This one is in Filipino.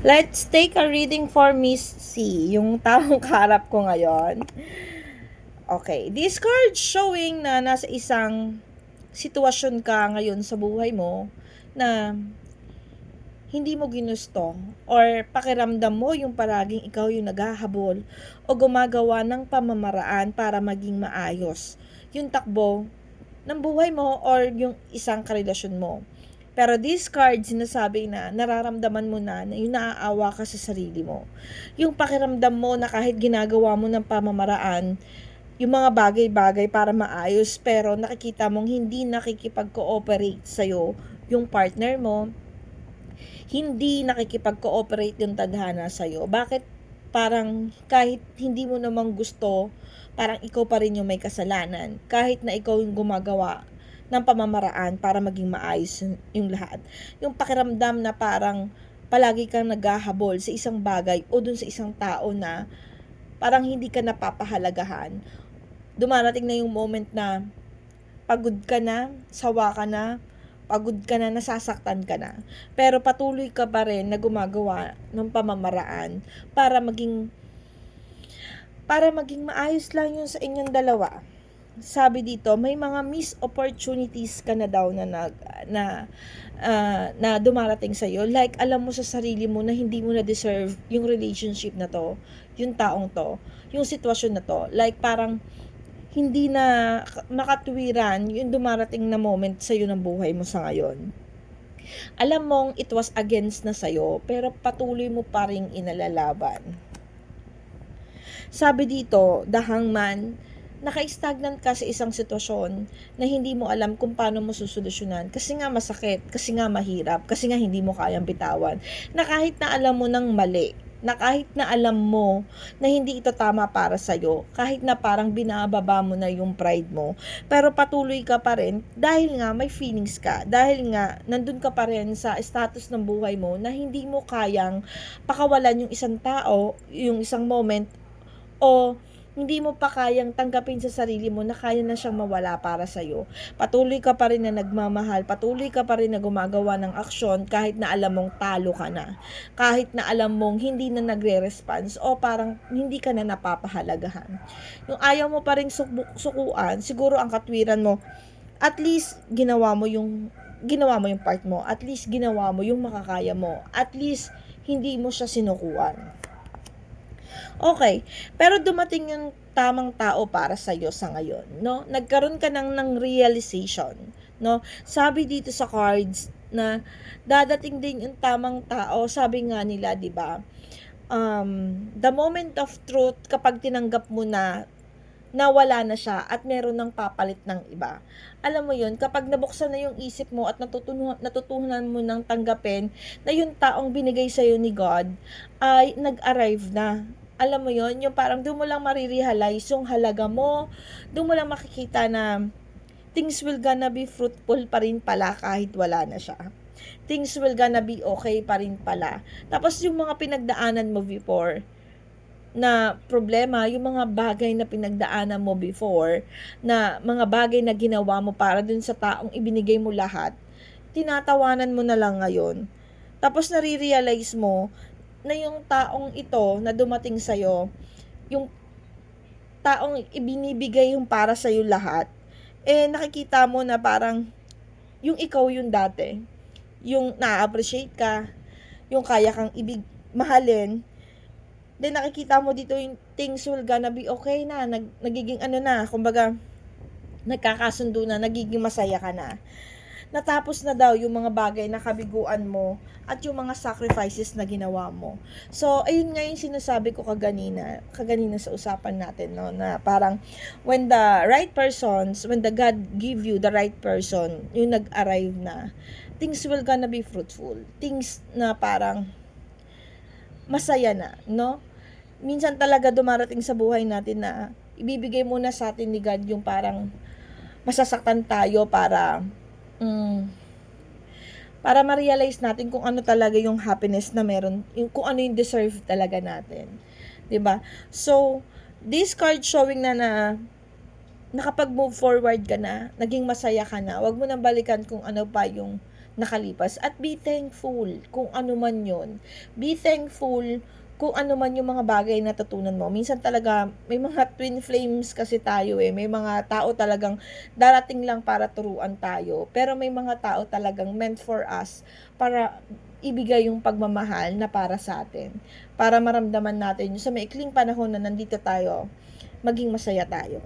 Let's take a reading for Miss C, yung taong kaharap ko ngayon. Okay, this card showing na nasa isang sitwasyon ka ngayon sa buhay mo na hindi mo ginusto or pakiramdam mo yung paraging ikaw yung naghahabol o gumagawa ng pamamaraan para maging maayos yung takbo ng buhay mo or yung isang karelasyon mo. Pero this card sinasabi na nararamdaman mo na yung naaawa ka sa sarili mo. Yung pakiramdam mo na kahit ginagawa mo ng pamamaraan, yung mga bagay-bagay para maayos pero nakikita mong hindi nakikipag-cooperate sa'yo yung partner mo, hindi nakikipag-cooperate yung tadhana sa'yo. Bakit parang kahit hindi mo namang gusto, parang ikaw pa rin yung may kasalanan. Kahit na ikaw yung gumagawa ng pamamaraan para maging maayos yung lahat. Yung pakiramdam na parang palagi kang naghahabol sa isang bagay o dun sa isang tao na parang hindi ka napapahalagahan. Dumarating na yung moment na pagod ka na, sawa ka na, pagod ka na, nasasaktan ka na. Pero patuloy ka pa rin na gumagawa ng pamamaraan para maging maayos lang yun sa inyong dalawa. Sabi dito, may mga missed opportunities ka na daw na dumarating sa iyo. Like alam mo sa sarili mo na hindi mo na deserve yung relationship na to, yung taong to, yung sitwasyon na to. Like parang hindi na makatuwiran yung dumarating na moment sa iyo ng buhay mo sa ngayon. Alam mong it was against na sa'yo, pero patuloy mo pa ring inalalaban. Sabi dito, the hangman, naka-stagnant ka sa isang sitwasyon na hindi mo alam kung paano mo susolusyonan kasi nga masakit, kasi nga mahirap, kasi nga hindi mo kayang bitawan. Na kahit na alam mo ng mali, na kahit na alam mo na hindi ito tama para sa'yo, kahit na parang binababa mo na yung pride mo, pero patuloy ka pa rin dahil nga may feelings ka, dahil nga nandun ka pa rin sa status ng buhay mo na hindi mo kayang pakawalan yung isang tao, yung isang moment, o hindi mo pa kayang tanggapin sa sarili mo na kaya na siyang mawala para sa'yo. Patuloy ka pa rin na nagmamahal, patuloy ka pa rin na gumagawa ng aksyon kahit na alam mong talo ka na. Kahit na alam mong hindi na nagre-response o parang hindi ka na napapahalagahan. Yung ayaw mo pa rin sukuan, siguro ang katwiran mo, at least ginawa mo yung part mo, at least ginawa mo yung makakaya mo, at least hindi mo siya sinukuan. Okay, pero dumating yung tamang tao para sa iyo sa ngayon, no? Nagkaroon ka ng realization, no? Sabi dito sa cards na dadating din yung tamang tao, sabi nga nila, 'di ba? The moment of truth kapag tinanggap mo na nawala na siya at meron ng papalit ng iba. Alam mo yun, kapag nabuksan na yung isip mo at natutunan mo ng tanggapin na yung taong binigay sa'yo ni God ay nag-arrive na. Alam mo yun, yung parang doon mo lang marirealize yung halaga mo, doon mo lang makikita na things will gonna be fruitful pa rin pala kahit wala na siya. Things will gonna be okay pa rin pala. Tapos yung mga pinagdaanan mo before, na problema, yung mga bagay na pinagdaanan mo before, na mga bagay na ginawa mo para dun sa taong ibinigay mo lahat, tinatawanan mo na lang ngayon. Tapos nare-realize mo na yung taong ito na dumating sa'yo, yung taong ibinibigay yung para sa'yo lahat, nakikita mo na parang yung ikaw yung dati, yung na-appreciate ka, yung kaya kang mahalin, then nakikita mo dito yung things will gonna be okay na, nagiging kumbaga, nagkakasundo na, nagiging masaya ka na. Natapos na daw yung mga bagay na kabiguan mo at yung mga sacrifices na ginawa mo. So, ayun nga yung sinasabi ko kaganina sa usapan natin, no, na parang when the God give you the right person, yung nag-arrive na, things will gonna be fruitful. Things na parang masaya na, no? Minsan talaga dumarating sa buhay natin na ibibigay muna sa atin ni God yung parang masasaktan tayo para ma-realize natin kung ano talaga yung happiness na meron, kung ano yung deserve talaga natin. 'Di ba? So, this card showing na nakapag-move forward ka na, naging masaya ka na, wag mo nang balikan kung ano pa yung nakalipas at be thankful kung ano man yun. Be thankful kung ano man yung mga bagay na natutunan mo. Minsan talaga, may mga twin flames kasi tayo eh. May mga tao talagang darating lang para turuan tayo. Pero may mga tao talagang meant for us para ibigay yung pagmamahal na para sa atin. Para maramdaman natin yung sa maikling panahon na nandito tayo, maging masaya tayo.